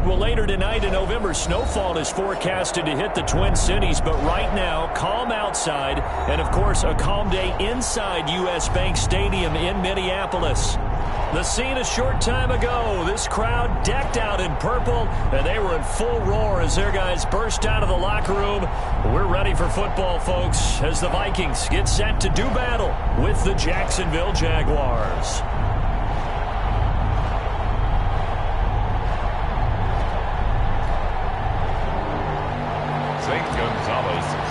Well, later tonight in November, snowfall is forecasted to hit the Twin Cities, but right now, calm outside, and of course, a calm day inside U.S. Bank Stadium in Minneapolis. The scene a short time ago, this crowd decked out in purple, and they were in full roar as their guys burst out of the locker room. We're ready for football, folks, as the Vikings get set to do battle with the Jacksonville Jaguars.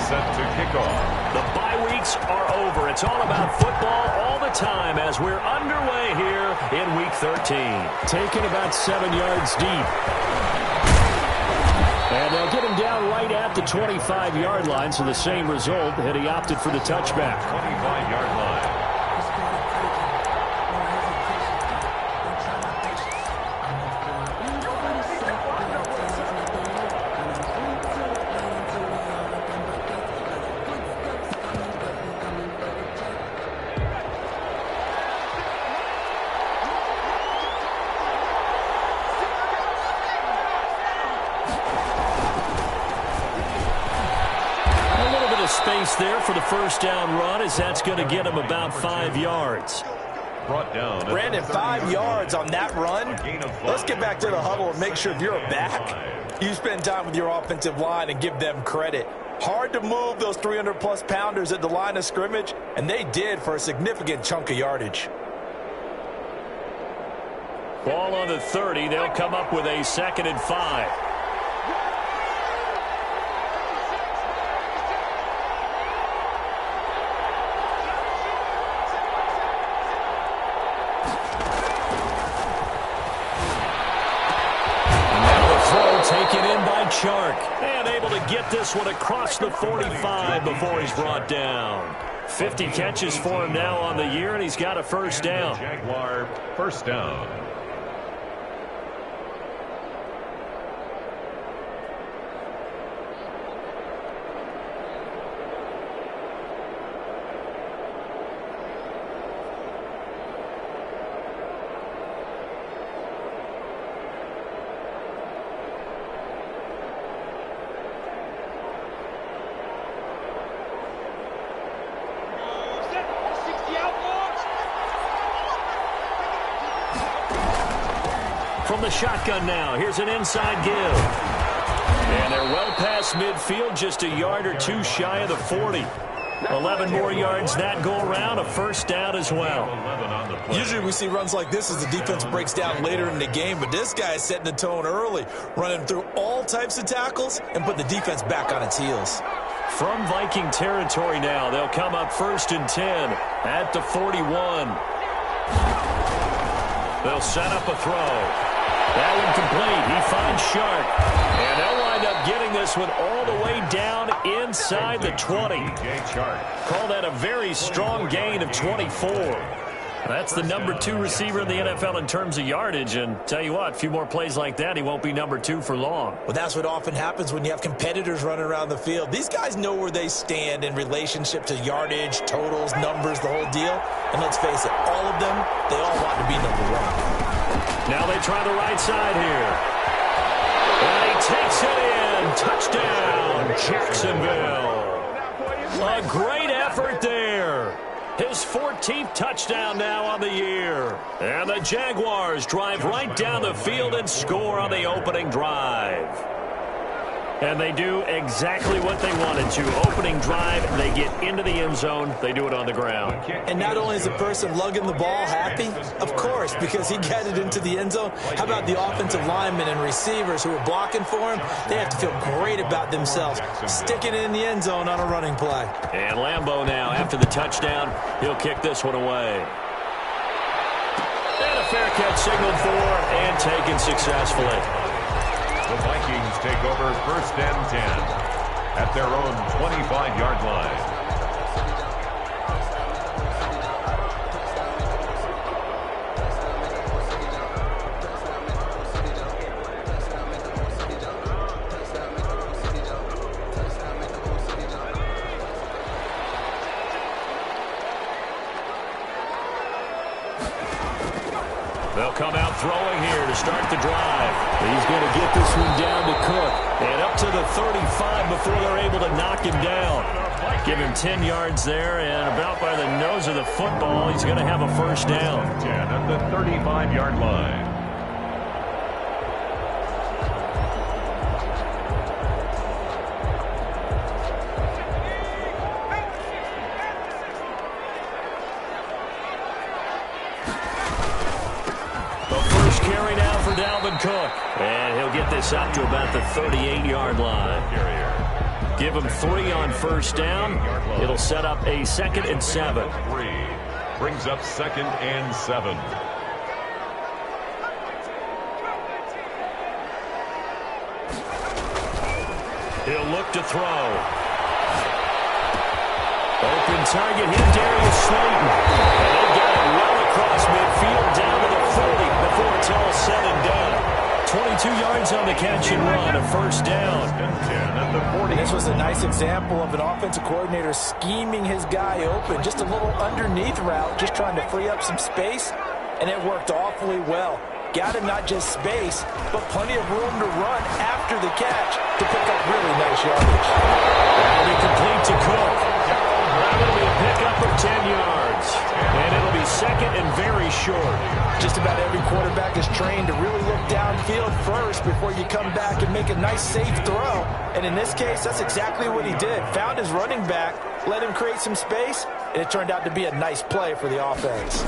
Set to kick off. The bye weeks are over. It's all about football all the time as we're underway here in Week 13. Taken about 7 yards deep. And they'll get him down right at the 25-yard line, so the same result, and he opted for the touchback. 25-yard line. Space there for the first down run, as that's going to get him about 5 yards. Brought down. Brandon, 5 yards on that run. Let's get back to the huddle and make sure if you're a back, you spend time with your offensive line and give them credit. Hard to move those 300-plus pounders at the line of scrimmage, and they did for a significant chunk of yardage. Ball on the 30. They'll come up with a 2nd and 5. Taken in by Chark, and able to get this one across the 45 before he's brought down. 50 catches for him now on the year, and he's got a first down. Jaguar first down. From the shotgun now, here's an inside give. And they're well past midfield, just a yard or two shy of the 40. 11 more yards that go around, a first down as well. Usually we see runs like this as the defense breaks down later in the game, but this guy is setting the tone early, running through all types of tackles and put the defense back on its heels. From Viking territory now, they'll come up 1st and 10 at the 41. They'll set up a throw. That one complete. He finds Shark. And they'll wind up getting this one all the way down inside the 20. Call that a very strong gain of 24. That's the number 2 receiver in the NFL in terms of yardage. And tell you what, a few more plays like that, he won't be number 2 for long. Well, that's what often happens when you have competitors running around the field. These guys know where they stand in relationship to yardage, totals, numbers, the whole deal. And let's face it, all of them, they all want to be number 1. Now they try the right side here. And he takes it in. Touchdown, Jacksonville. A great effort there. His 14th touchdown now on the year. And the Jaguars drive right down the field and score on the opening drive. And they do exactly what they wanted to. Opening drive, they get into the end zone. They do it on the ground. And not only is the person lugging the ball happy, of course, because he got it into the end zone. How about the offensive linemen and receivers who are blocking for him? They have to feel great about themselves, sticking it in the end zone on a running play. And Lambeau now, after the touchdown, he'll kick this one away. And a fair catch signaled for and taken successfully. The Vikings take over 1st and 10 at their own 25-yard line. They'll come out throwing here to start the drive. He's going to get this one down to Cook. And up to the 35 before they're able to knock him down. Give him 10 yards there, and about by the nose of the football, he's going to have a first down. 10 at the 35-yard line. Carry now for Dalvin Cook. And he'll get this up to about the 38-yard line. Give him 3 on first down. It'll set up a 2nd and 7. 3 brings up 2nd and 7. He'll look to throw. Open target here, Darius Slayton. And they got it well across midfield down to the 40 before it's all said and done. 22 yards on the catch and run, a first down. And this was a nice example of an offensive coordinator scheming his guy open. Just a little underneath route, just trying to free up some space, and it worked awfully well. Got him not just space, but plenty of room to run after the catch to pick up really nice yardage. That'll be complete to Cook. That'll be a pickup of 10 yards. And it'll be 2nd and very short. Just about every quarterback is trained to really look downfield first before you come back and make a nice, safe throw. And in this case, that's exactly what he did. Found his running back, let him create some space, and it turned out to be a nice play for the offense.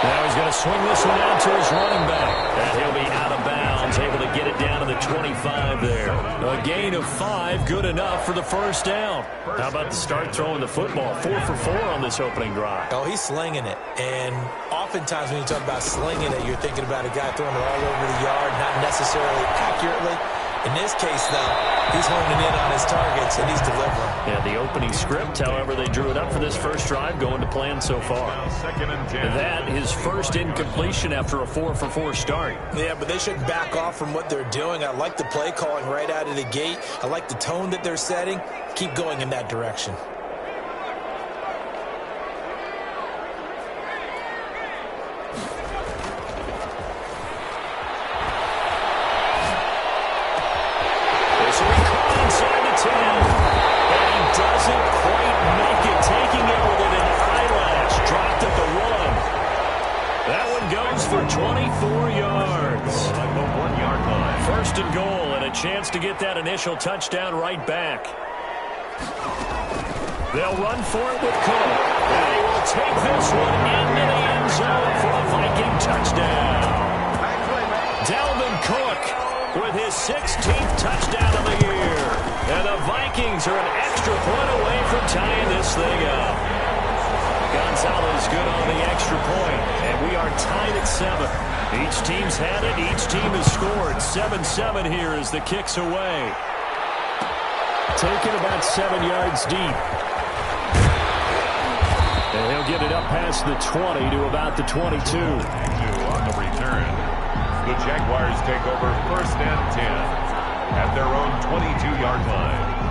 Now he's going to swing this one out to his running back. And he'll be out of bounds, able to get it down to the 25 there. A gain of 5, good enough for the first down. How about the start throwing the football? 4 for 4 on this opening drive. Oh, he's slinging it. And oftentimes when you talk about slinging it, you're thinking about a guy throwing it all over the yard, not necessarily accurately. In this case, though, he's honing in on his targets, and he's delivering. Yeah, the opening script, however, they drew it up for this first drive, going to plan so far. 2nd and 10. That his first incompletion after a 4 for 4 start. Yeah, but they shouldn't back off from what they're doing. I like the play calling right out of the gate. I like the tone that they're setting. Keep going in that direction. For 24 yards. First and goal, and a chance to get that initial touchdown right back. They'll run for it with Cook. And he will take this one into the end zone for a Viking touchdown. Dalvin Cook with his 16th touchdown of the year. And the Vikings are an extra point away from tying this thing up. Gonzalez good on the extra point, and we are tied at 7. Each team's had it. Each team has scored. 7-7 here as the kick's away. Taken about 7 yards deep. And he'll get it up past the 20 to about the 22. On the return, the Jaguars take over 1st and 10 at their own 22-yard line.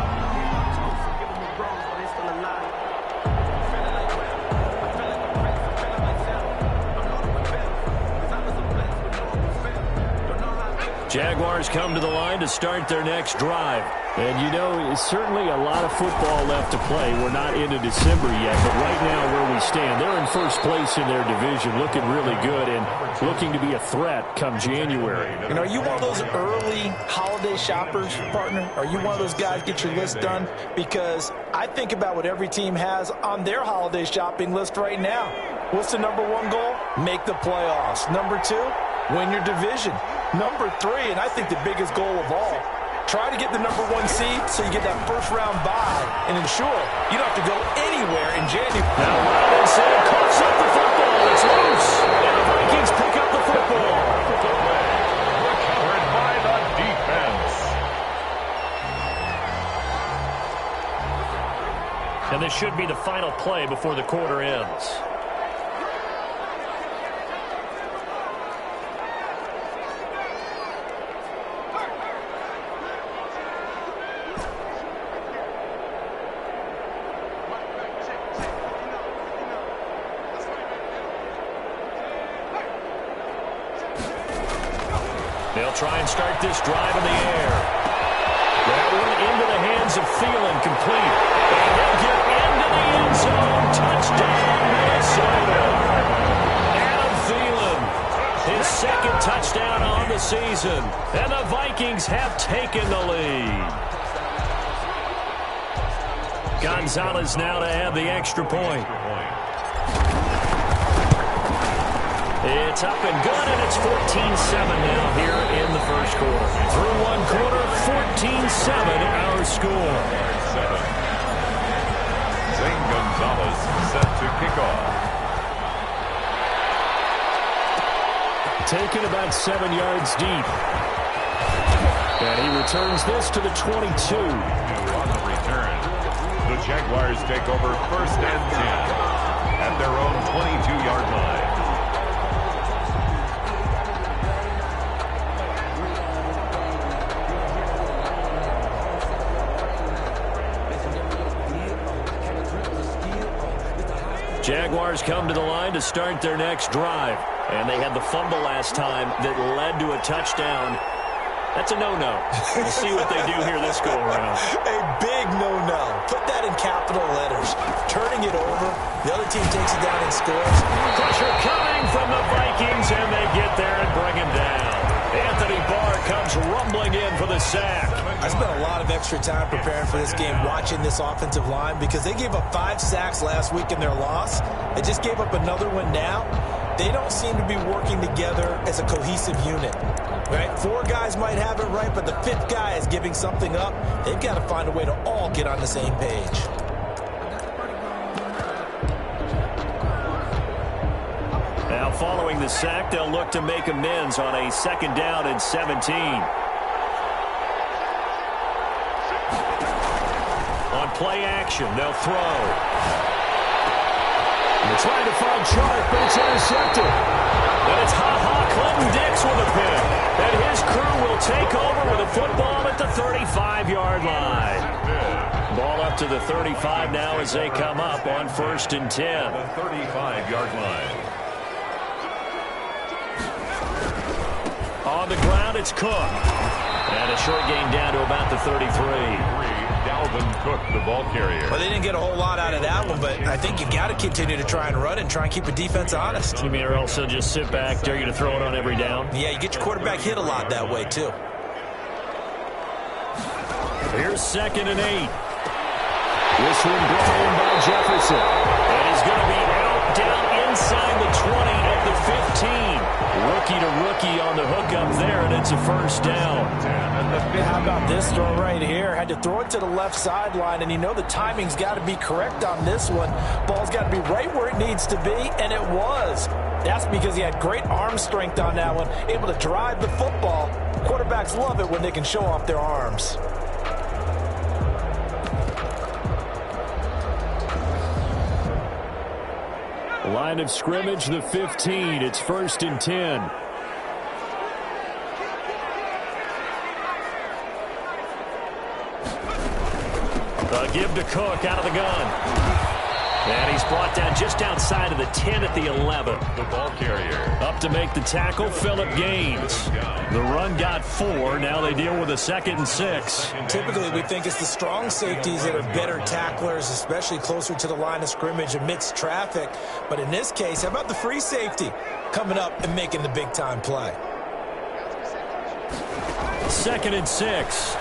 Jaguars come to the line to start their next drive. And, you know, it's certainly a lot of football left to play. We're not into December yet, but right now where we stand, they're in first place in their division, looking really good and looking to be a threat come January. And are you one of those early holiday shoppers, partner? Are you one of those guys get your list done? Because I think about what every team has on their holiday shopping list right now. What's the number 1 goal? Make the playoffs. Number 2, win your division. Number 3, and I think the biggest goal of all, try to get the number 1 seed so you get that first-round bye and ensure you don't have to go anywhere in January. Now Robinson cuts up the football. It's loose. And the Vikings pick up the football. Recovered by the defense. And this should be the final play before the quarter ends. They'll try and start this drive in the air. That one into the hands of Thielen, complete. And he'll get into the end zone. Touchdown, Minnesota. Adam Thielen, his second touchdown on the season. And the Vikings have taken the lead. Gonzalez now to have the extra point. It's up and good, and it's 14-7 now here in the first quarter. Through one quarter, 14-7 our score. Zane Gonzalez set to kick off. Taken about 7 yards deep. And he returns this to the 22. On the return, the Jaguars take over 1st and 10 at their own 22-yard line. Jaguars come to the line to start their next drive. And they had the fumble last time that led to a touchdown. That's a no-no. We'll see what they do here this go-around. A big no-no. Put that in capital letters. Turning it over. The other team takes it down and scores. Pressure coming from the Vikings, and they get there and bring him down. Anthony Barr comes rumbling in for the sack. I spent a lot of extra time preparing for this game, watching this offensive line, because they gave up 5 sacks last week in their loss. They just gave up another one now. They don't seem to be working together as a cohesive unit. Right? 4 guys might have it right, but the 5th guy is giving something up. They've got to find a way to all get on the same page. Now following the sack, they'll look to make amends on a 2nd down and 17. On play action, they'll throw. They're trying to find Chark, but it's intercepted. And it's Clinton Dix with a pick. And his crew will take over with a football at the 35-yard line. Ball up to the 35 now as they come up on 1st and 10. The 35-yard line. On the ground, it's Cook. And a short gain down to about the 33. Dalvin Cook, the ball carrier. Well, they didn't get a whole lot out of that one, but I think you got to continue to try and run and try and keep the defense honest. You mean or else they'll just sit back, dare you to throw it on every down? Yeah, you get your quarterback hit a lot that way, too. Here's 2nd and 8. This one brought in by Jefferson. And he's going to be out down inside the 20 at the 15. Rookie to rookie on the hook up there, and it's a 1st down. How about this throw right here? Had to throw it to the left sideline, and you know the timing's got to be correct on this one. Ball's got to be right where it needs to be, and it was. That's because he had great arm strength on that one, able to drive the football. Quarterbacks love it when they can show off their arms. Line of scrimmage, the 15. It's 1st and 10. Give to Cook out of the gun. And he's brought down just outside of the 10 at the 11. The ball carrier. Up to make the tackle, Phillip Gaines. The run got 4. Now they deal with a 2nd and 6. Typically, we think it's the strong safeties that are better tacklers, especially closer to the line of scrimmage amidst traffic. But in this case, how about the free safety coming up and making the big-time play? 2nd and 6.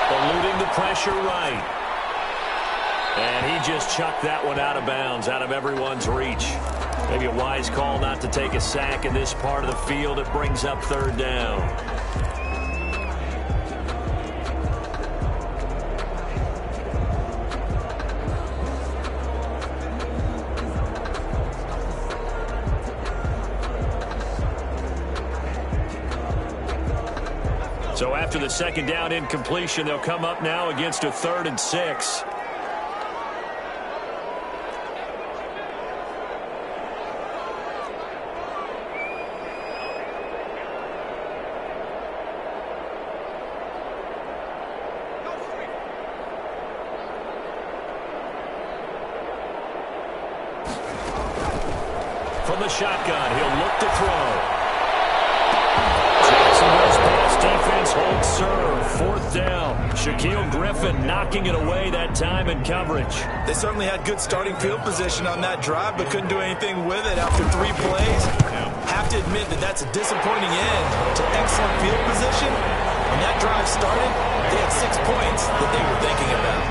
Eluding the pressure right. And he just chucked that one out of bounds, out of everyone's reach. Maybe a wise call not to take a sack in this part of the field. It brings up 3rd down. So after the 2nd down incompletion, they'll come up now against a 3rd and 6. From the shotgun, he'll look to throw. serve. 4th down. Shaquille Griffin knocking it away that time in coverage. They certainly had good starting field position on that drive, but couldn't do anything with it after 3 plays. Have to admit that that's a disappointing end to excellent field position. When that drive started, they had 6 points that they were thinking about.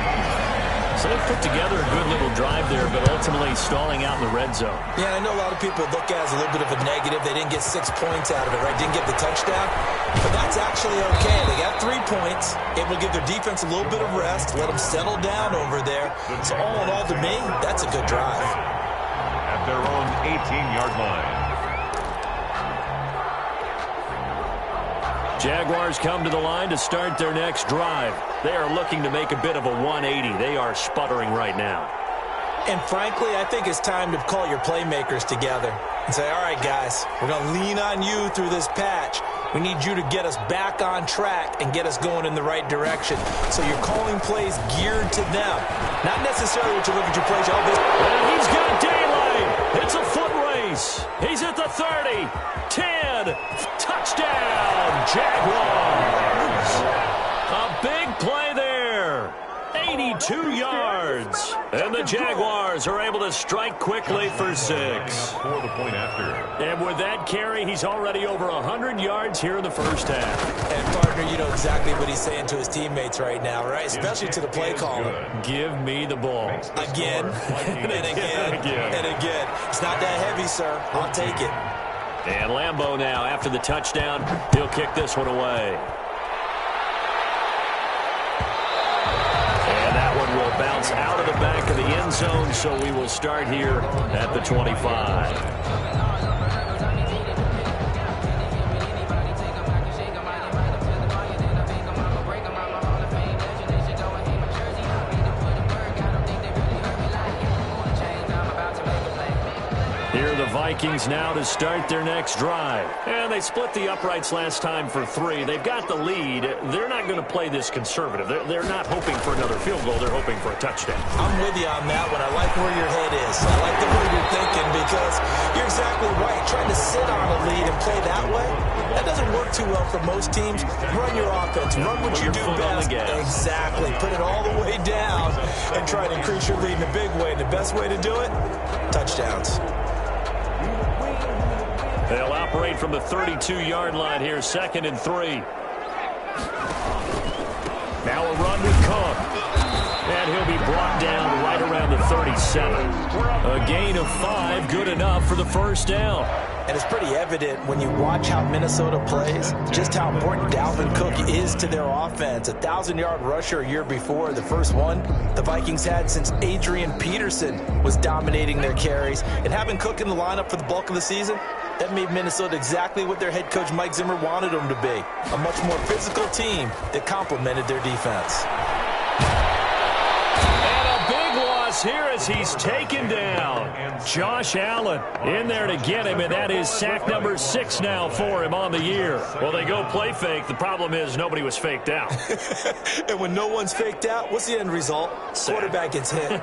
So they put together a good little drive there, but ultimately stalling out in the red zone. Yeah, I know a lot of people look at it as a little bit of a negative. They didn't get 6 points out of it, right? Didn't get the touchdown. But that's actually okay. They got 3 points. It will give their defense a little bit of rest, let them settle down over there. So all in all, to me, that's a good drive. At their own 18-yard line. Jaguars come to the line to start their next drive. They are looking to make a bit of a 180. They are sputtering right now. And frankly, I think it's time to call your playmakers together and say, all right, guys, we're going to lean on you through this patch. We need you to get us back on track and get us going in the right direction. So you're calling plays geared to them. Not necessarily to look at your plays. And he's got daylight. It's a foot race. He's at the 30, 10, touchdown, Jaguars. A big play there. 82 yards. And the Jaguars are able to strike quickly for 6. For the point after. And with that carry, he's already over 100 yards here in the first half. And, partner, you know exactly what he's saying to his teammates right now, right? Especially to the play caller. Give me the ball. Again, and again, and again. It's not that heavy, sir. I'll take it. And Lambeau now, after the touchdown, he'll kick this one away. And that one will bounce out of the back of the end zone, so we will start here at the 25. Here are the Vikings now to start their next drive. And they split the uprights last time for 3. They've got the lead. They're not going to play this conservative. They're not hoping for another field goal. They're hoping for a touchdown. I'm with you on that one. I like where your head is. I like the way you're thinking because you're exactly right. Trying to sit on a lead and play that way, that doesn't work too well for most teams. Run your offense. Run what you do best. Exactly. Put it all the way down and try to increase your lead in a big way. And the best way to do it, touchdowns. They'll operate from the 32-yard line here, 2nd and 3. Now a run with Cook. And he'll be brought down right around the 37. A gain of 5, good enough for the first down. And it's pretty evident when you watch how Minnesota plays, just how important Dalvin Cook is to their offense. 1,000-yard rusher a year before, the first one the Vikings had since Adrian Peterson was dominating their carries. And having Cook in the lineup for the bulk of the season, that made Minnesota exactly what their head coach Mike Zimmer wanted them to be. A much more physical team that complemented their defense. Here as he's taken down. Josh Allen in there to get him, and that is sack number 6 now for him on the year. Well, they go play fake. The problem is nobody was faked out. And when no one's faked out, what's the end result? Sack. Quarterback gets hit.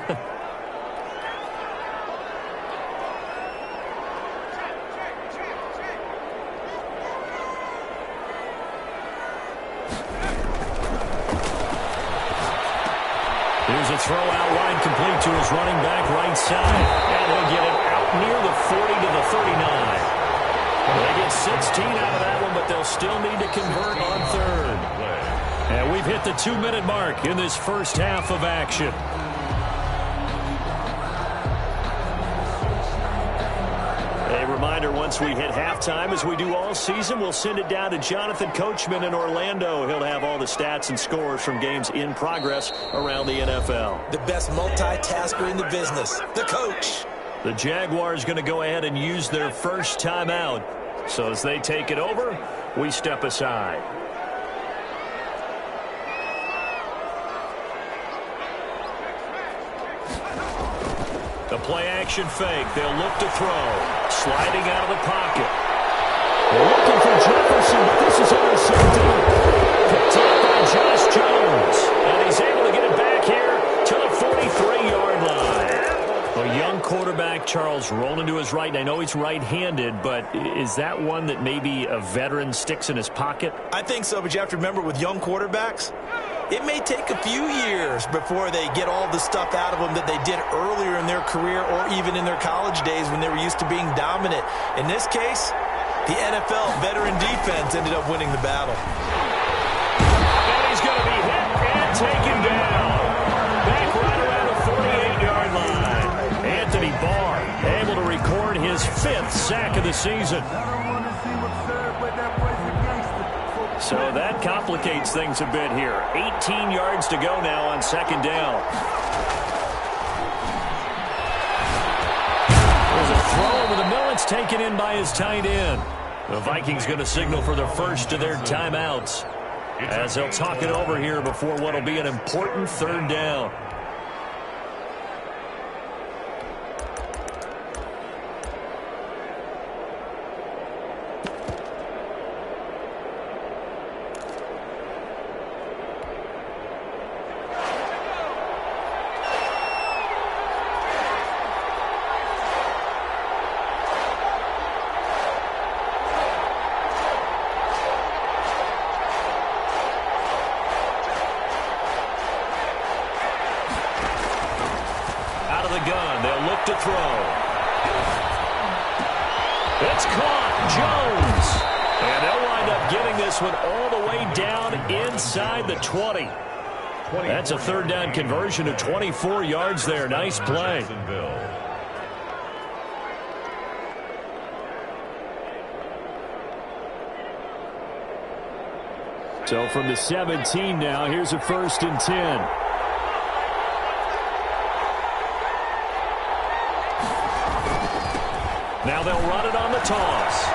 Here's a throw out wide, complete to his running back right side. And he'll get it out near the 40 to the 39. They get 16 out of that one, but they'll still need to convert on 3rd. And we've hit the 2-minute mark in this first half of action. A reminder, once we hit halftime, as we do all season, we'll send it down to Jonathan Coachman in Orlando. He'll have all the stats and scores from games in progress around the NFL. The best multitasker in the business, the coach. The Jaguars going to go ahead and use their first timeout. So as they take it over, we step aside. The play-action fake. They'll look to throw. Sliding out of the pocket. Looking for Jefferson, but this is intercepted. Picked up by Josh Jones. And he's able to get it back here to the 43-yard line. Well, A young quarterback, Charles, rolling to his right. And I know he's right-handed, but is that one that maybe a veteran sticks in his pocket? I think so, but you have to remember with young quarterbacks, it may take a few years before they get all the stuff out of them that they did earlier in their career or even in their college days when they were used to being dominant. In this case, the NFL veteran defense ended up winning the battle. And he's going to be hit and taken down. Back right around the 48-yard line. Anthony Barr able to record his 5th sack of the season. So that complicates things a bit here. 18 yards to go now on 2nd down. There's a throw over the middle. It's taken in by his tight end. The Vikings going to signal for the first of their timeouts as they'll talk it over here before what will be an important 3rd down. To throw. It's caught. Jones. And they'll wind up getting this one all the way down inside the 20. That's a 3rd down conversion of 24 yards there. Nice play. So from the 17 now, here's a 1st and 10. Now they'll run it on the toss.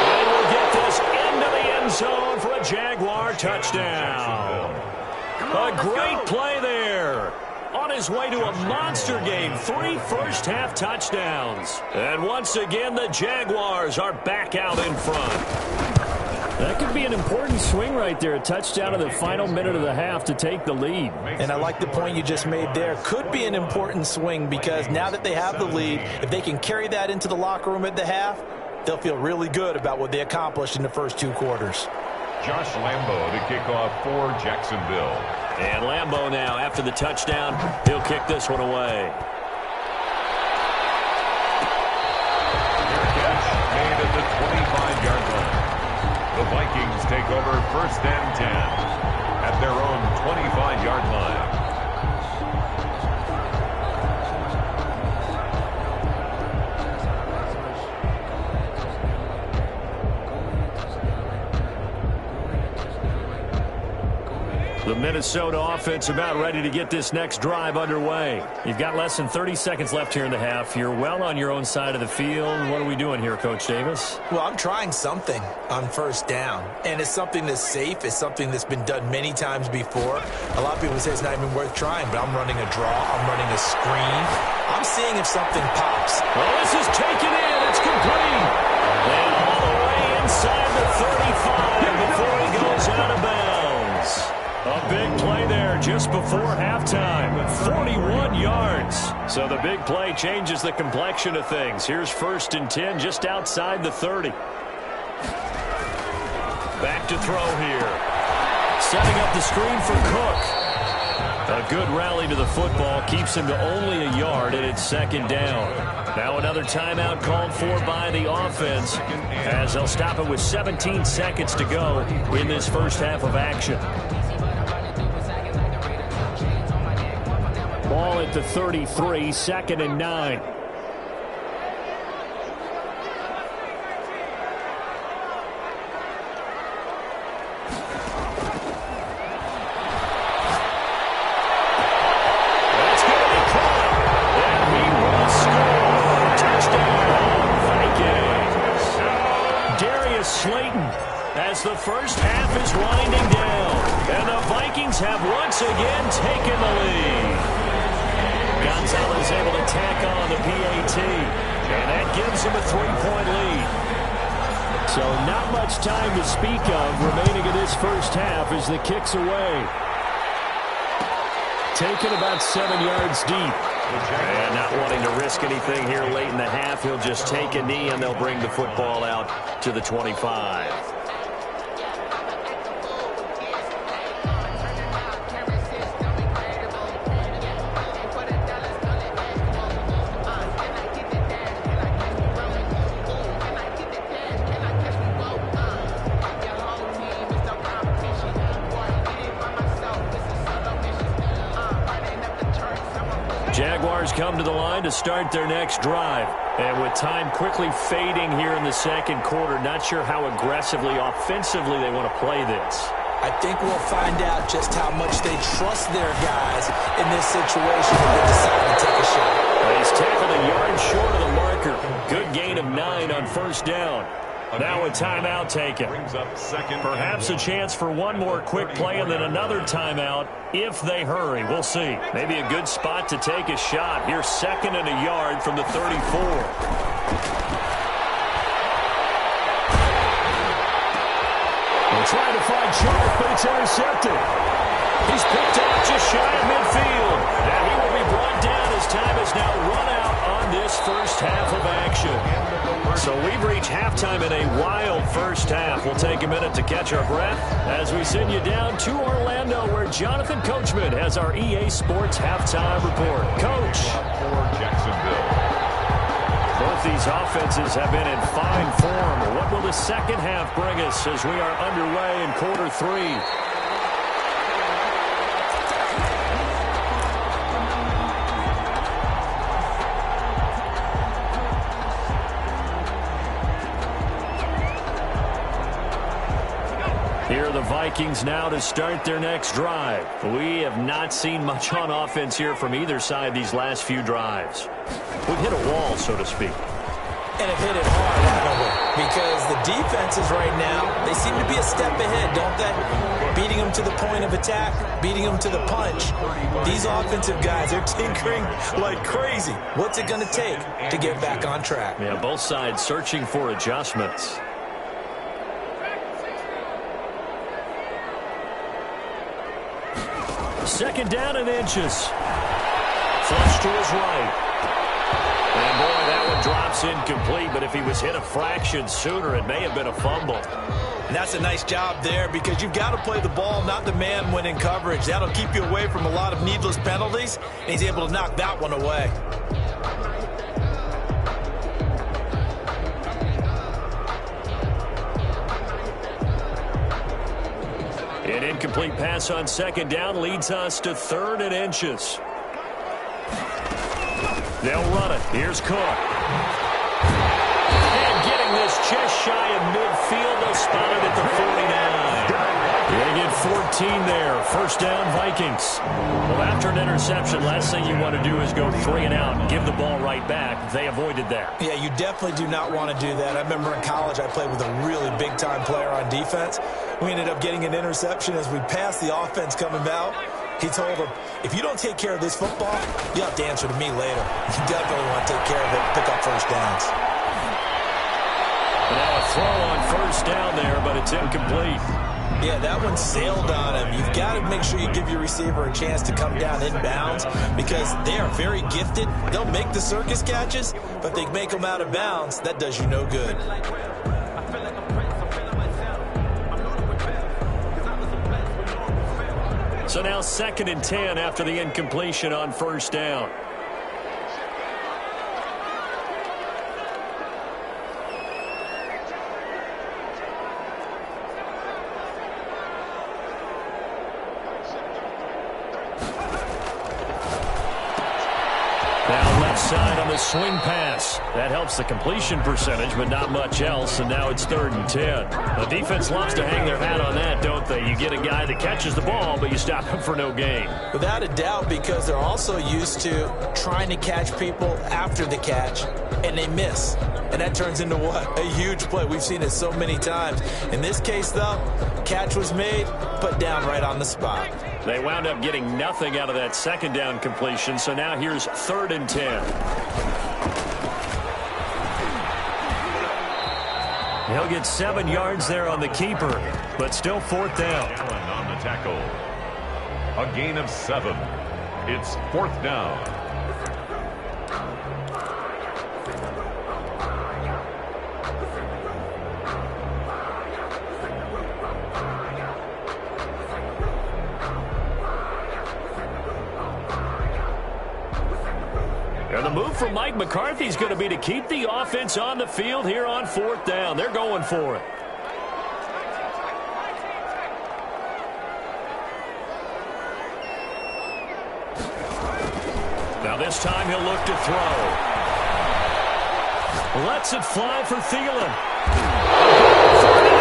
And we'll get this into the end zone for a Jaguar touchdown. A great play there. On his way to a monster game. 3 first-half touchdowns. And once again, the Jaguars are back out in front. That could be an important swing right there. A touchdown in the final minute of the half to take the lead. And I like the point you just made there. Could be an important swing because now that they have the lead, if they can carry that into the locker room at the half, they'll feel really good about what they accomplished in the first 2 quarters. Josh Lambo to kick off for Jacksonville. And Lambo now, after the touchdown, he'll kick this one away. Catch made at the 25-yard line. The Vikings take over 1st and 10 at their own 25-yard line. The Minnesota offense about ready to get this next drive underway. You've got less than 30 seconds left here in the half. You're well on your own side of the field. What are we doing here, Coach Davis? Well, I'm trying something on 1st down, and it's something that's safe. It's something that's been done many times before. A lot of people say it's not even worth trying, but I'm running a draw. I'm running a screen. I'm seeing if something pops. Well, this is taken in. It's complete. And all the way inside the 35 before he goes out of bounds. A big play there just before halftime. 41 yards. So the big play changes the complexion of things. Here's 1st and 10 just outside the 30. Back to throw here. Setting up the screen for Cook. A good rally to the football keeps him to only a yard, and it's 2nd down. Now another timeout called for by the offense as they'll stop it with 17 seconds to go in this first half of action. Ball at the 33, 2nd and 9. As the first half is winding down, and the Vikings have once again taken the lead. Gonzalez able to tack on the PAT, and that gives him a 3-point lead. So not much time to speak of remaining in this first half as the kick's away. Taken about 7 yards deep. And not wanting to risk anything here late in the half, he'll just take a knee, and they'll bring the football out to the 25. Jaguars come to the line to start their next drive. And with time quickly fading here in the second quarter, not sure how aggressively, offensively they want to play this. I think we'll find out just how much they trust their guys in this situation when they decide to take a shot. He's tackled a yard short of the marker. Good gain of 9 on first down. Now a timeout taken. Perhaps a chance for one more quick play and then another timeout if they hurry. We'll see. Maybe a good spot to take a shot. Here's 2nd and a yard from the 34. They're trying to find Sharp, but it's intercepted. He's picked out just shy of midfield. And he will be brought down as time is now run out on this first half of action. So we've reached halftime in a wild first half. We'll take a minute to catch our breath as we send you down to Orlando, where Jonathan Coachman has our EA Sports halftime report. Coach. For Jacksonville. Both these offenses have been in fine form. What will the second half bring us as we are underway in quarter 3? Here are the Vikings now to start their next drive. We have not seen much on offense here from either side these last few drives. We've hit a wall, so to speak. And have hit it hard, haven't we? Because the defenses right now, they seem to be a step ahead, don't they? Beating them to the point of attack, beating them to the punch. These offensive guys are tinkering like crazy. What's it going to take to get back on track? Yeah, both sides searching for adjustments. Second down and inches. Flush to his right. And boy, that one drops incomplete, but if he was hit a fraction sooner, it may have been a fumble. And that's a nice job there, because you've got to play the ball, not the man when in coverage. That'll keep you away from a lot of needless penalties, and he's able to knock that one away. An incomplete pass on second down leads us to 3rd and inches. They'll run it. Here's Cook. And getting this just shy of midfield. They'll spot it at the 49. They get 14 there. First down, Vikings. Well, after an interception, last thing you want to do is go 3 and out and give the ball right back. They avoided that. Yeah, you definitely do not want to do that. I remember in college I played with a really big-time player on defense. We ended up getting an interception as we passed the offense coming out. He told him, if you don't take care of this football, you'll have to answer to me later. You definitely want to take care of it, pick up first downs. Now a throw on first down there, but it's incomplete. Yeah, that one sailed on him. You've got to make sure you give your receiver a chance to come down inbounds, because they are very gifted. They'll make the circus catches, but they make them out of bounds. That does you no good. So now 2nd and 10 after the incompletion on first down. Now left side on the swing pass. That helps the completion percentage, but not much else, and now it's 3rd and 10. The defense loves to hang their hat on that, don't they? You get a guy that catches the ball, but you stop him for no gain. Without a doubt, because they're also used to trying to catch people after the catch, and they miss. And that turns into what? A huge play. We've seen it so many times. In this case, though, catch was made, put down right on the spot. They wound up getting nothing out of that second down completion, so now here's 3rd and 10. He'll get 7 yards there on the keeper, but still 4th down. Allen on the tackle. A gain of 7. It's 4th down. And the move from Mike McCarthy is going to be to keep the offense on the field here on 4th down. They're going for it. Now this time he'll look to throw. Lets it fly for Thielen.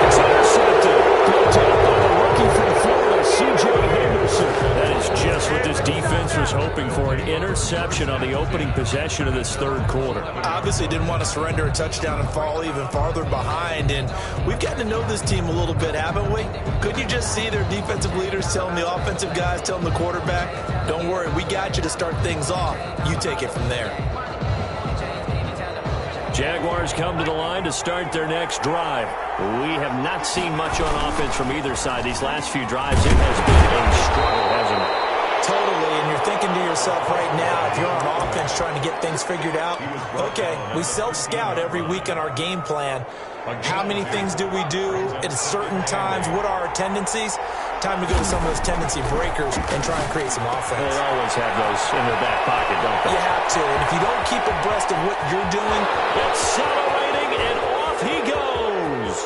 It's intercepted. Good job by the rookie from Florida, C.J. Henderson. That is just what this defense was hoping for, an interception on the opening possession of this 3rd quarter. Obviously didn't want to surrender a touchdown and fall even farther behind, and we've gotten to know this team a little bit, haven't we? Could you just see their defensive leaders telling the offensive guys, telling the quarterback, don't worry, we got you to start things off. You take it from there. Jaguars come to the line to start their next drive. We have not seen much on offense from either side. These last few drives, it has been a struggle, hasn't it? Totally, and you're thinking to yourself right now, if you're on offense trying to get things figured out, okay, we self-scout every week in our game plan. How many things do we do at certain times? What are our tendencies? Time to go to some of those tendency breakers and try and create some offense. They always have those in their back pocket, don't they? You have to, and if you don't keep abreast of what you're doing, accelerating, and off he goes.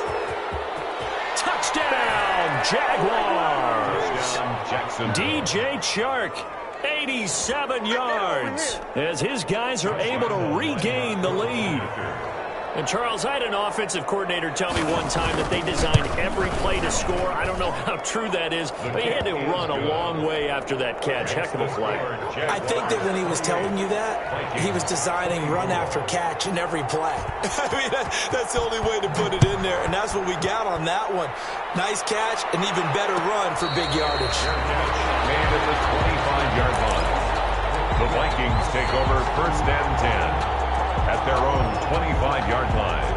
Touchdown, Jaguars. DJ Chark, 87 yards, as his guys are able to regain the lead. And, Charles, I had an offensive coordinator tell me one time that they designed every play to score. I don't know how true that is, but he had to run a long way after that catch. Heck of a play. I think that when he was telling you that, he was designing run after catch in every play. I mean, that's the only way to put it in there, and that's what we got on that one. Nice catch, an even better run for big yardage. Made at the 25-yard line. The Vikings take over 1st and 10. At their own 25-yard line.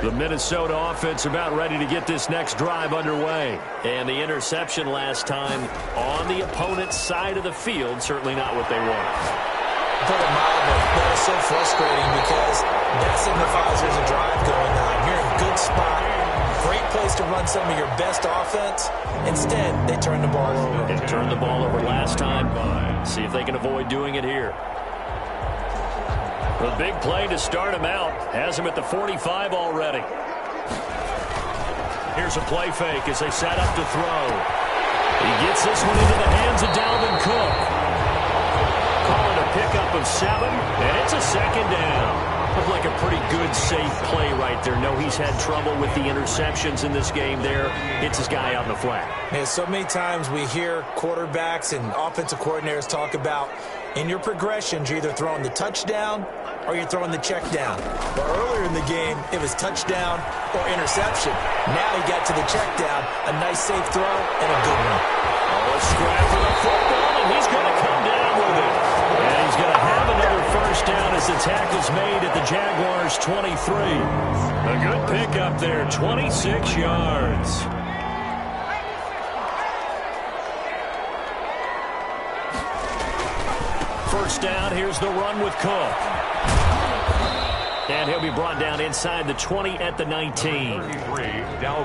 The Minnesota offense about ready to get this next drive underway. And the interception last time on the opponent's side of the field, certainly not what they wanted. Put it mildly, that is so frustrating because that signifies there's a drive going on. You're in a good spot, great place to run some of your best offense. Instead, they turn the ball over. They turned the ball over last time. See if they can avoid doing it here. The big play to start him out. Has him at the 45 already. Here's a play fake as they set up to throw. He gets this one into the hands of Dalvin Cook. Call it a pickup of 7, and it's a 2nd down. Looked like a pretty good, safe play right there. No, he's had trouble with the interceptions in this game there. Hits his guy out in the flat. Man, so many times we hear quarterbacks and offensive coordinators talk about in your progressions, you're either throwing the touchdown or you're throwing the check down. But earlier in the game, it was touchdown or interception. Now he got to the check down, a nice safe throw, and a good one. Oh, a scrap for the football, and he's going to come down with it. And he's going to have another 1st down as the tackle's made at the Jaguars' 23. A good pickup there, 26 yards. First down, here's the run with Cook. And he'll be brought down inside the 20 at the 19.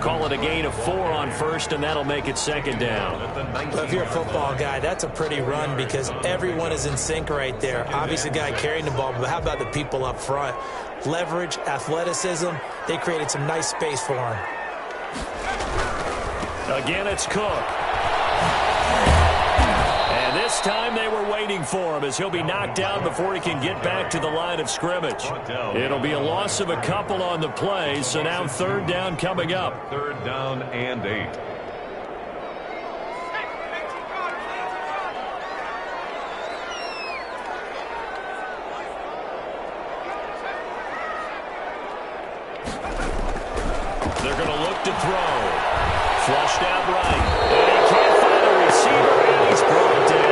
Call it a gain of 4 on 1st, and that'll make it 2nd down. Well, if you're a football guy, that's a pretty run because everyone is in sync right there. Obviously, the guy carrying the ball, but how about the people up front? Leverage, athleticism, they created some nice space for him. Again, it's Cook. And this time they were waiting for him as he'll be knocked down before he can get back to the line of scrimmage. It'll be a loss of a couple on the play, so now 3rd down coming up. 3rd down and 8. They're going to look to throw. Flushed out right. And he can't find a receiver, and he's brought down.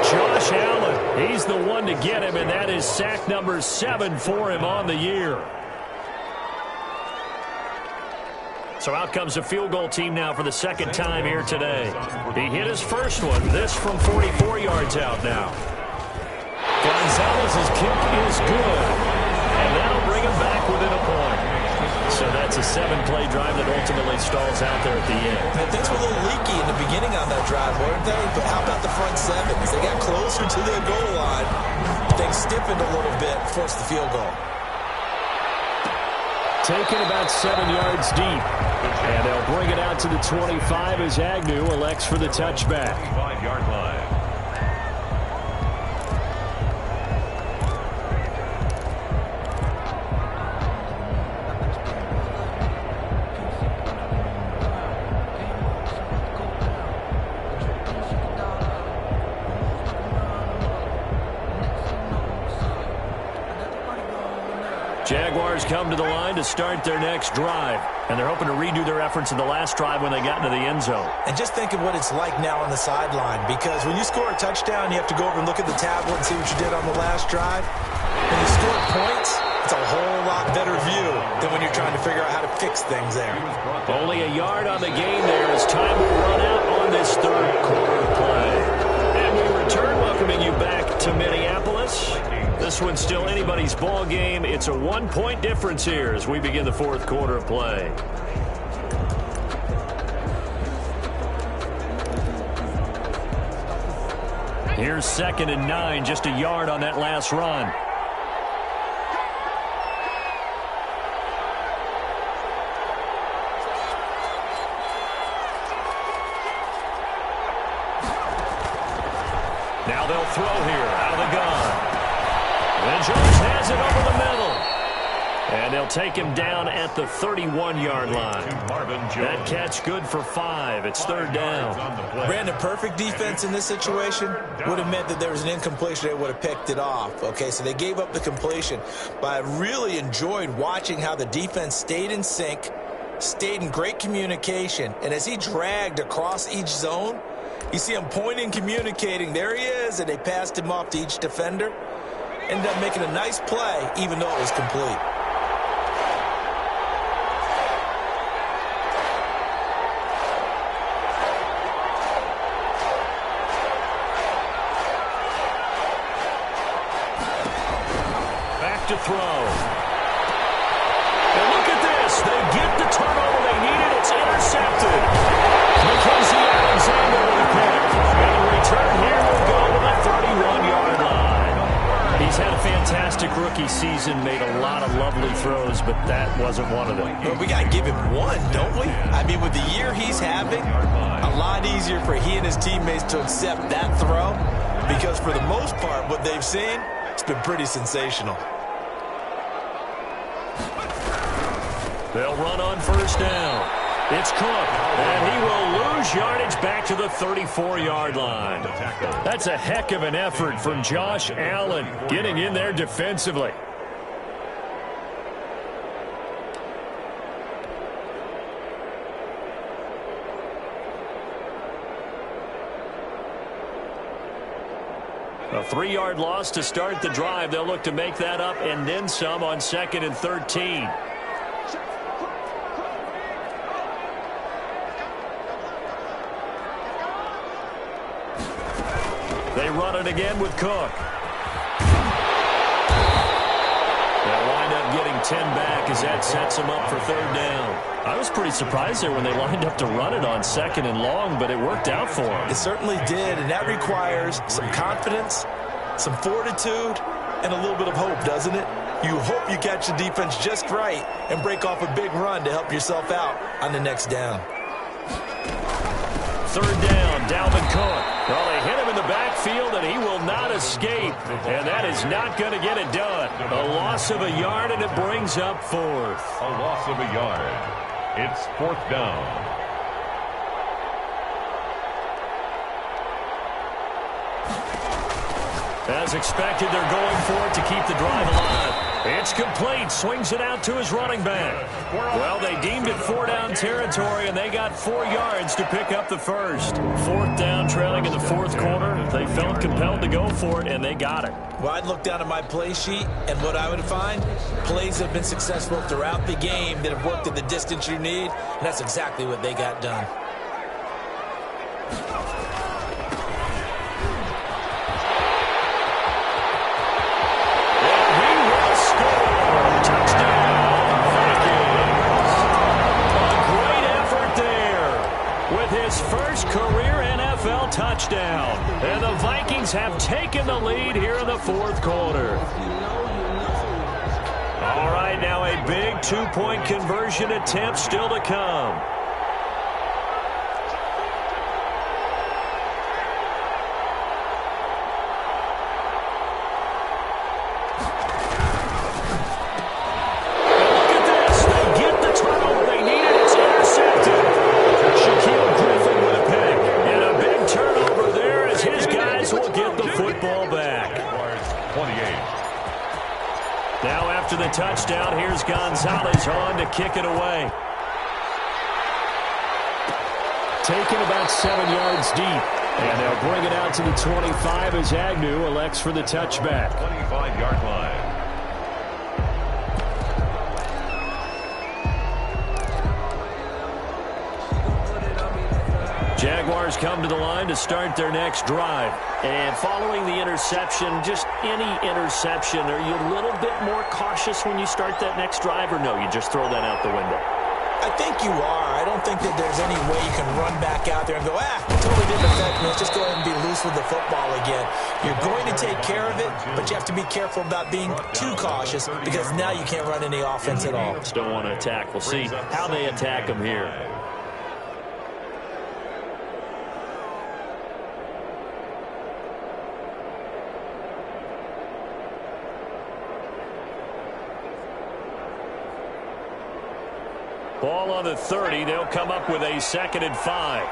Josh Allen, he's the one to get him, and that is sack number 7 for him on the year. So out comes the field goal team now for the 2nd time here today. He hit his first one. This from 44 yards out now. Gonzalez's kick is good. And that'll bring him back a 7-play drive that ultimately stalls out there at the end. Man, things were a little leaky in the beginning on that drive, weren't they? But how about the front seven? As they got closer to their goal line, things stiffened a little bit, forced the field goal. Taken about 7 yards deep. And they'll bring it out to the 25 as Agnew elects for the touchback. 5-yard line. Jaguars come to the line to start their next drive. And they're hoping to redo their efforts in the last drive when they got into the end zone. And just think of what it's like now on the sideline, because when you score a touchdown, you have to go over and look at the tablet and see what you did on the last drive. When you score points, it's a whole lot better view than when you're trying to figure out how to fix things there. Only a yard on the game there as time will run out on this third quarter play. And we return, welcoming you back to Minneapolis. This one's still anybody's ball game. It's a 1-point difference here as we begin the fourth quarter of play. Here's 2nd and 9, just a yard on that last run. Now they'll throw here out of the gun. And Jones has it over the middle. And they'll take him down at the 31-yard line. That catch good for 5. It's 3rd down. Brandon, perfect defense in this situation would have meant that there was an incompletion. They would have picked it off. Okay, so they gave up the completion. But I really enjoyed watching how the defense stayed in sync, stayed in great communication. And as he dragged across each zone, you see him pointing, communicating. There he is, and they passed him off to each defender. Ended up making a nice play, even though it was complete. Back to throw. And look at this. They get the turnover they needed. It's intercepted. Mackenzie Alexander with a pick. And the return here will go to the 31-yard line. He's had a fantastic rookie season, made a lot of lovely throws, but that wasn't one of them. But we got to give him one, don't we? I mean, with the year he's having, a lot easier for he and his teammates to accept that throw, because for the most part, what they've seen, it's been pretty sensational. They'll run on 1st down. It's Cook, and he will lose yardage back to the 34-yard line. That's a heck of an effort from Josh Allen getting in there defensively. A 3-yard loss to start the drive. They'll look to make that up and then some on 2nd and 13. They run it again with Cook. They'll wind up getting 10 back as that sets them up for 3rd down. I was pretty surprised there when they lined up to run it on 2nd and long, but it worked out for them. It certainly did, and that requires some confidence, some fortitude, and a little bit of hope, doesn't it? You hope you catch the defense just right and break off a big run to help yourself out on the next down. 3rd down, Dalvin Cook. Well, they hit him in the backfield, and he will not escape. And that is not going to get it done. A loss of a yard, and it brings up 4th. A loss of a yard. It's 4th down. As expected, they're going for it to keep the drive alive. It's complete. Swings it out to his running back. Well, they deemed it 4-down territory, and they got 4 yards to pick up the 1st. 4th down, trailing in the 4th quarter. They felt compelled to go for it, and they got it. Well, I'd look down at my play sheet, and what I would find, plays have been successful throughout the game that have worked at the distance you need, and that's exactly what they got done. Vikings have taken the lead here in the fourth quarter. All right, now a big two-point conversion attempt still to come. After the touchdown, here's Gonzalez on to kick it away. Taken about 7 yards deep. And they'll bring it out to the 25 as Agnew elects for the touchback. 25-yard line. Jaguars come to the line to start their next drive. And following the interception, just any interception, are you a little bit more cautious when you start that next drive, or no, you just throw that out the window? I think you are. I don't think that there's any way you can run back out there and go, totally didn't affect me. Let's just go ahead and be loose with the football again. You're going to take care of it, but you have to be careful about being too cautious because now you can't run any offense at all. Just don't want to attack. We'll see how they attack them here. Ball on the 30. They'll come up with a 2nd and 5.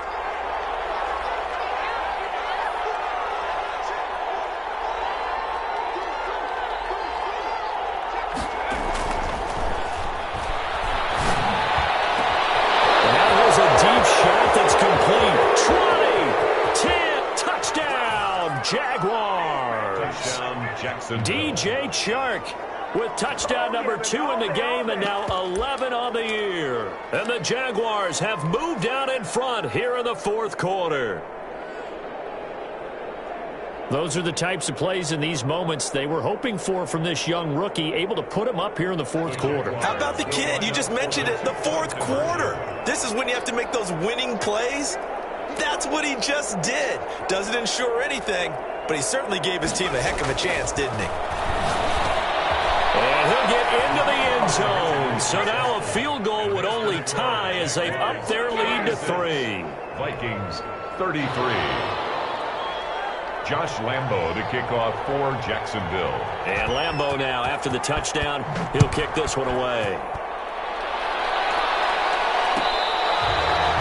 And that was a deep shot that's complete. 20, 10, touchdown, Jaguars. Touchdown, Jackson. DJ Chark with touchdown number 2 in the game, and now 11 on the year. And the Jaguars have moved out in front here in the fourth quarter. Those are the types of plays in these moments they were hoping for from this young rookie, able to put him up here in the fourth quarter. How about the kid? You just mentioned it, the fourth quarter. This is when you have to make those winning plays. That's what he just did. Doesn't ensure anything, but he certainly gave his team a heck of a chance, didn't he? And he'll get into the end zone. So now a field goal would only tie as they've upped their lead to 3. Vikings 33. Josh Lambo to kick off for Jacksonville. And Lambo now, after the touchdown, he'll kick this one away.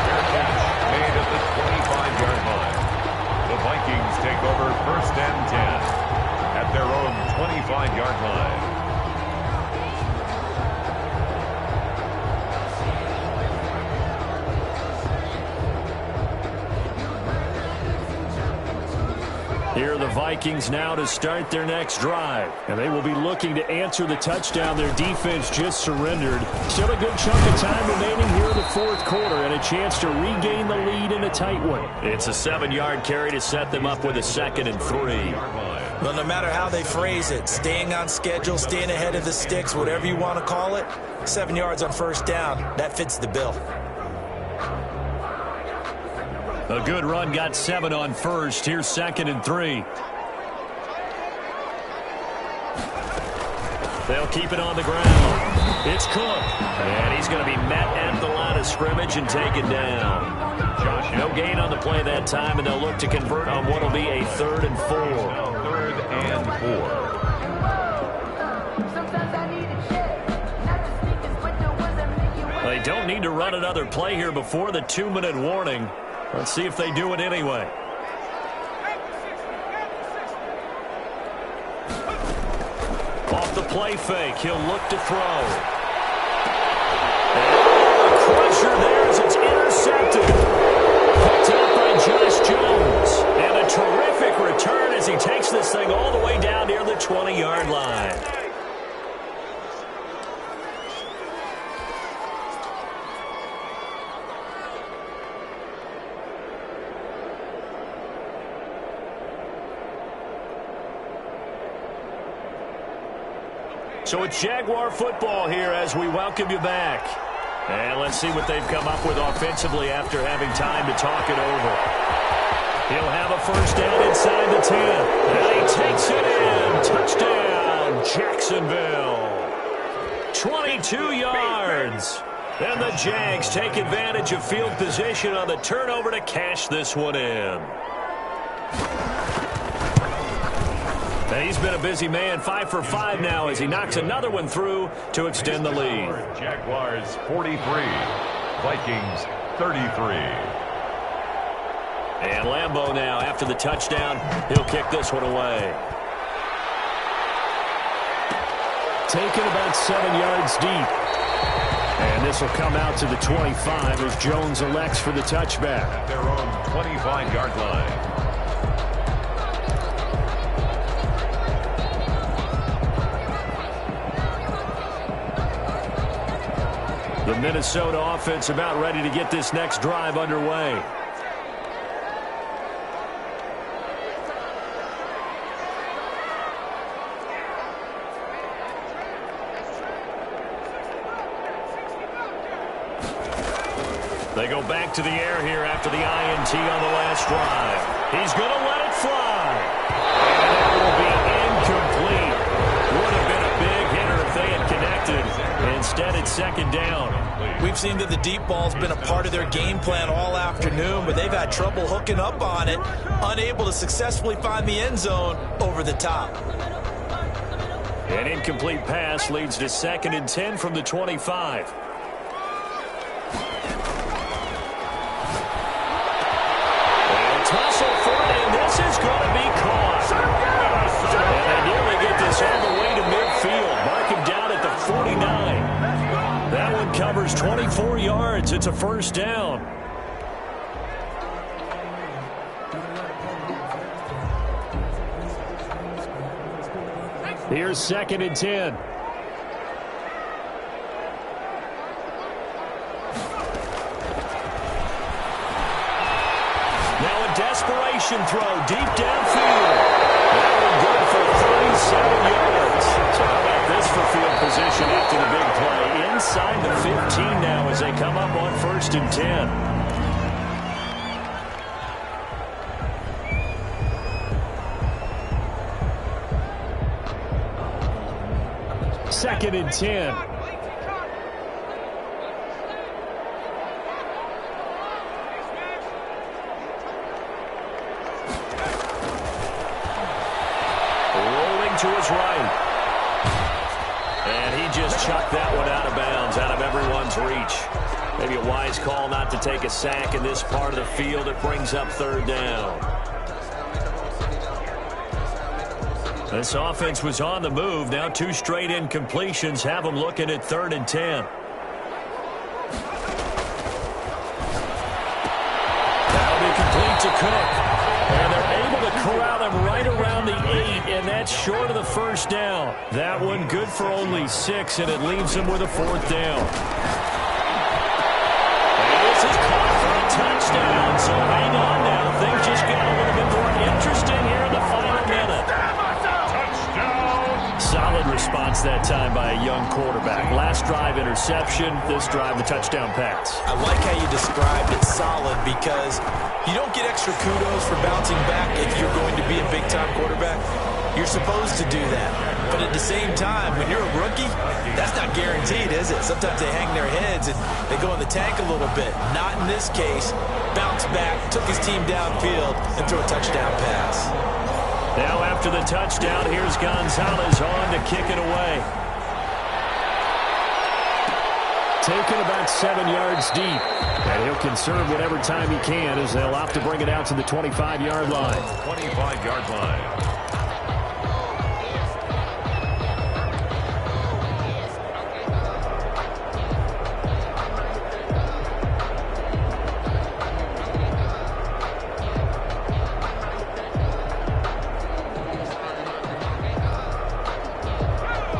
Fair catch made at the 25-yard line. The Vikings take over 1st and 10 at their own 25-yard line. Here are the Vikings now to start their next drive. And they will be looking to answer the touchdown their defense just surrendered. Still a good chunk of time remaining here in the fourth quarter and a chance to regain the lead in a tight one. It's a 7-yard carry to set them up with a 2nd and 3. Well, no matter how they phrase it, staying on schedule, staying ahead of the sticks, whatever you want to call it, 7 yards on 1st down, that fits the bill. A good run got 7 on 1st. Here's 2nd and 3. They'll keep it on the ground. It's Cook. And he's going to be met at the line of scrimmage and taken down. No gain on the play that time, and they'll look to convert on what will be a 3rd and 4. 3rd and 4. They don't need to run another play here before the 2-minute warning. Let's see if they do it anyway. Off the play fake, he'll look to throw. And a crusher there as it's intercepted. Picked up by Josh Jones. And a terrific return as he takes this thing all the way down near the 20-yard line. So it's Jaguar football here as we welcome you back. And let's see what they've come up with offensively after having time to talk it over. He'll have a first down inside the 10. And he takes it in. Touchdown, Jacksonville. 22 yards. And the Jags take advantage of field position on the turnover to cash this one in. And he's been a busy man, 5 for 5 now as he knocks another one through to extend the lead. Jaguars 43, Vikings 33. And Lambeau now, after the touchdown, he'll kick this one away. Taken about 7 yards deep. And this will come out to the 25 as Jones elects for the touchback. At their own 25-yard line. The Minnesota offense about ready to get this next drive underway. They go back to the air here after the INT on the last drive. He's going to let it fly. And that will be incomplete. Would have been a big hitter if they had connected. Instead, it's second down. We've seen that the deep ball's been a part of their game plan all afternoon, but they've had trouble hooking up on it, unable to successfully find the end zone over the top. An incomplete pass leads to 2nd and 10 from the 25. Tussle for it, and this is going to be caught. And they nearly get this all the way to midfield. Mark him down at the 49. That one covers 24 yards. It's a first down. Here's 2nd and 10. Desperation throw deep downfield. That one good for 37 yards. So how about this for field position after the big play? Inside the 15 now as they come up on 1st and 10. Second and 10. To his right. And he just chucked that one out of bounds, out of everyone's reach. Maybe a wise call not to take a sack in this part of the field. It brings up 3rd down. This offense was on the move. Now 2 straight incompletions have them looking at 3rd and 10. That'll be complete to Cook. And they're able to corral him right around the 8, and that's short of the first down. That one good for only 6, and it leaves them with a 4th down. And this is caught for a touchdown, so hang on now. Things just got a little bit more interesting here in the final minute. Solid response that time by a young quarterback. Last drive interception, this drive the touchdown pass. I like how you described it solid because you don't get extra kudos for bouncing back if you're going to be a big-time quarterback. You're supposed to do that. But at the same time, when you're a rookie, that's not guaranteed, is it? Sometimes they hang their heads and they go in the tank a little bit. Not in this case. Bounced back, took his team downfield, and threw a touchdown pass. Now after the touchdown, here's Gonzalez on to kick it away. Taken about 7 yards deep. And he'll conserve whatever time he can as they'll opt to bring it out to the 25-yard line. 25-yard line.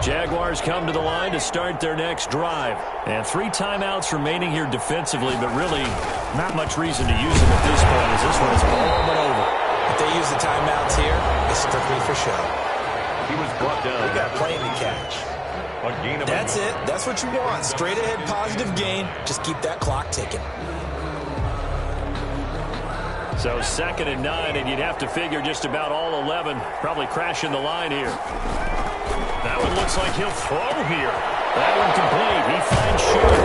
Jaguars come to the line to start their next drive. And 3 timeouts remaining here defensively, but really not much reason to use them at this point as this one is all but over. If they use the timeouts here, it's strictly for show. He was brought down. We got playing to catch. That's it. That's what you want. Straight ahead positive gain. Just keep that clock ticking. So 2nd and 9, and you'd have to figure just about all 11 probably crashing the line here. That one looks like he'll throw here. That one complete. He finds Short.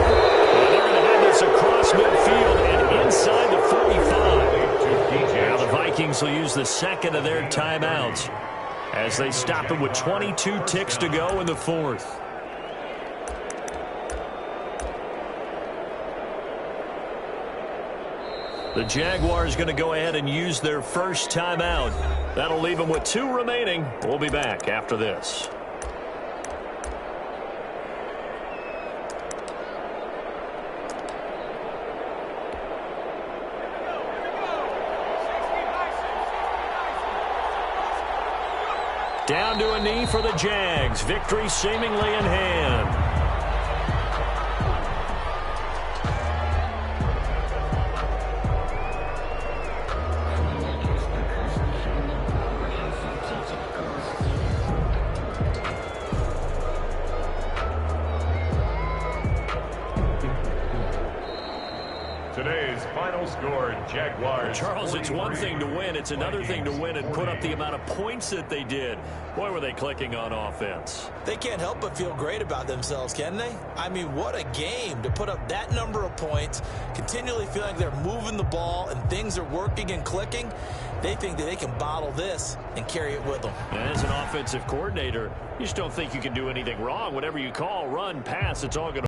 Well, they're going to have this across midfield and inside the 45. Now the Vikings will use the second of their timeouts as they stop him with 22 ticks to go in the 4th. The Jaguars going to go ahead and use their first timeout. That'll leave them with 2 remaining. We'll be back after this. Down to a knee for the Jags. Victory seemingly in hand. Today's final score, Jaguars. Charles, it's one thing to win. It's another thing to win and put up the amount of points that they did. Boy, were they clicking on offense. They can't help but feel great about themselves, can they? I mean, what a game to put up that number of points, continually feeling like they're moving the ball and things are working and clicking. They think that they can bottle this and carry it with them. And as an offensive coordinator, you just don't think you can do anything wrong. Whatever you call, run, pass, it's all going to